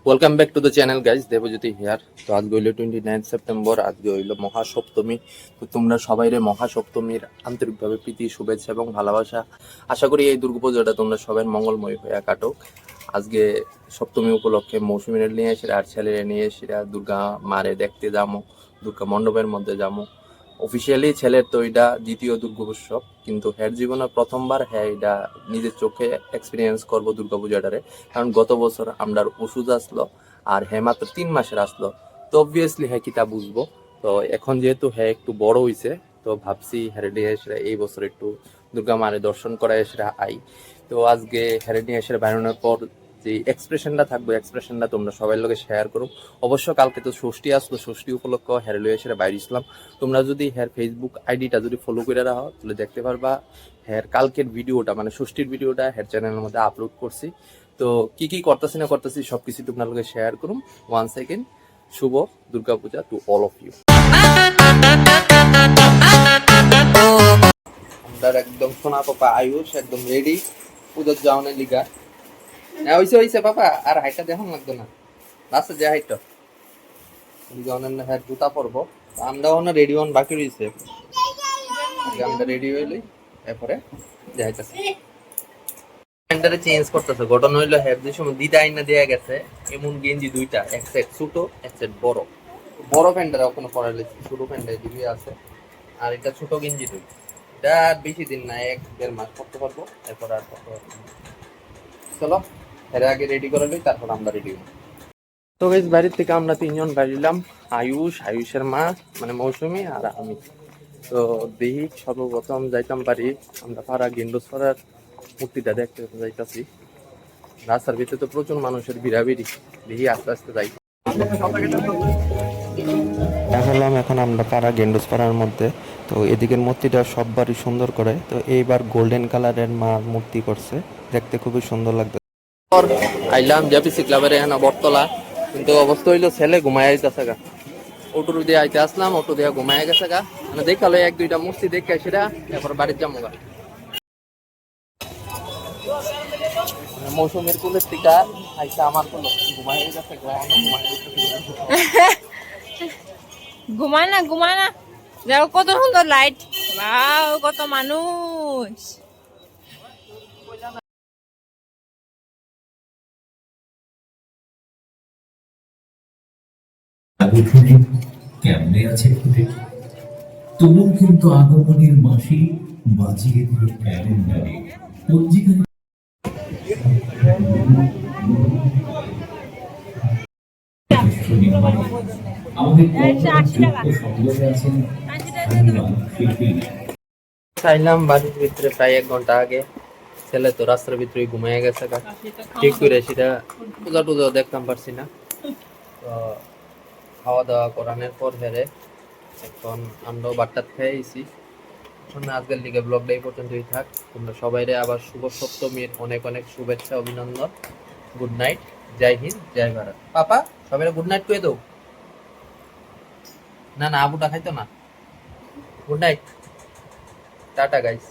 Welcome back to the channel guys, Debjyoti here. তো আজকে হইলো 29 সেপ্টেম্বর, আজকে হইলো মহাসপ্তমী। তো তোমরা সবাইরে মহাসপ্তমীর আন্তরিকভাবে প্রীতি, শুভেচ্ছা এবং ভালোবাসা। আশা করি এই দুর্গাপূজাটা তোমরা সবাই মঙ্গলময় হয়ে কাটুক। আজকে সপ্তমী উপলক্ষে মৌসুমীরা নিয়ে এসে আর ছেলেরা নিয়ে এসে দুর্গা মারে দেখতে যাবো, দুর্গা মণ্ডপের মধ্যে যাবো। অফিসিয়ালি ছেলের তো এটা দ্বিতীয় দুর্গোৎসব, কিন্তু হ্যার জীবনে প্রথমবার হ্যাঁ এটা নিজের চোখে এক্সপিরিয়েন্স করবো দুর্গাপূজাটারে। কারণ গত বছর আমরা ওষুধ আসলো আর হ্যাঁ মাত্র 3 মাসের আসলো, তো অবভিয়াসলি হ্যাঁ কি তা বুঝবো। তো এখন যেহেতু হ্যাঁ একটু বড় হইছে, তো ভাবছি হ্যারেডি এসে এই বছর একটু দুর্গা মারে দর্শন করা এসে আই। তো আজকে হ্যারেডি এসে বাইরানোর পর যে এক্সপ্রেশনটা থাকবে, এক্সপ্রেশনটা তোমরা সবাই লোকে শেয়ার করো। অবশ্য কালকে তো ষষ্ঠী আসলো, ষষ্ঠী উপলক্ষ হ্যারেলো এসে বাইরে ইসলাম। তোমরা যদি হ্যার ফেসবুক আইডিটা যদি ফলো করে রাখো তাহলে দেখতে পারবা হ্যার কালকের ভিডিওটা, মানে ষষ্ঠীর ভিডিওটা হ্যার চ্যানেলের মধ্যে আপলোড করছি। তো কি কি করতেছি না করতেছি সবকিছু তোমাদের শেয়ার করুন। One second. শুভ Durga Puja to all of you. আমরা একদম সোনা পাপা আয়ুষ একদম রেডি পূজার যাওয়ানের লিগা। হ্যাঁ হইছে হইছে পাপা, আর হাইটটা দেখুন লাগতো না, লাস্টে যে হাইটটা হ্যাঁ জুতা পরবো। আমরা ওনা রেডি হন বাকি রয়েছে, আমরা রেডি হইলে এরপরে যাইতেছি। প্যান্টারে চেঞ্জ করতেছে। ঘটনা হইলো হ্যাঁ যে সময় দিদা আইনা দেয়া গেছে এমন গেঞ্জি দুইটা, এক সেট ছোট এক সেট বড়। বড় প্যান্টারে ওখানে পরা লেছি, ছোট প্যান্টারে দিবি আছে। আর এটা ছোট গেঞ্জি দুই, এটা আর বেশি দিন না, 1-1.5 মাস পরতে পারবো, এরপর আর পরতে পারবো না। চলো এর আগে রেডি করে লই, তারপর আমরা রেডি হই। তো গাইস বাড়ির থেকে আমরা 3জন বাইরিলাম, আয়ুষের মা মানে মৌসুমী আর আমি। তো দেখি সর্বপ্রথম যাইতাম পারি আমরা পাড়া গেন্ডোসপাড়ার মূর্তিটা দেখতে যাইতাছি। রাস্তার ভিতরে তো প্রচুর মানুষের ভিড়াভিড়ি, দেখি আস্তে আস্তে যাই। এখন আমরা পাড়া গেন্ডোসপাড়ার মধ্যে। তো এদিকের মূর্তিটা সববারই সুন্দর করে, তো এইবার গোল্ডেন কালারের মা মূর্তি করছে, দেখতে খুবই সুন্দর লাগবে। আইলাম জেপিসি ক্লাবের এখানে বটতলা, কিন্তু অবস্থা হইলো ছেলে ঘুমায় যাইতেছে গা। অটো দিয়ে আইতে আসলাম, অটো দিয়ে ঘুমায় গেছে গা। মানে দেখালো 1-2টা মূর্তি দেখে সেটা, এরপর বাড়ির যাবো গা। মৌসুমের কুলের টিকা আইসা আমার কোনো ঘুমায় গেছে গা, ঘুমায় না ঘুমায় না। দেখো কত সুন্দর লাইট, বাও কত মানুষ। কেমনে আছে ফুটে, তবু কিন্তু আগমনের মাসি বাজিয়ে দিল ক্যালেন্ডারে পঞ্জিকায়। চাইলাম বাড়ির ভিতরে প্রায় 1 ঘন্টা আগে, ছেলে তো রাস্তার ভিতরে ঘুমিয়ে গেছে গা। ঠিক করে সেটা পূজা টুজা দেখতাম পারছি না। তো খাওয়া দাওয়া করানোর পর হেরে এখন আমরাও বাট্টাত খেয়েছি। এখন আজকের লিগে ব্লগটা এই পর্যন্তই থাক। তোমরা সবাইরে আবার শুভ সপ্তমীর অনেক অনেক শুভেচ্ছা, অভিনন্দন। গুড নাইট, জয় হিন্দ, জয় ভারত। পাপা সবাই গুড নাইট কয়ে দাও। না না আবুটা খাইতো না। Good night, tata guys.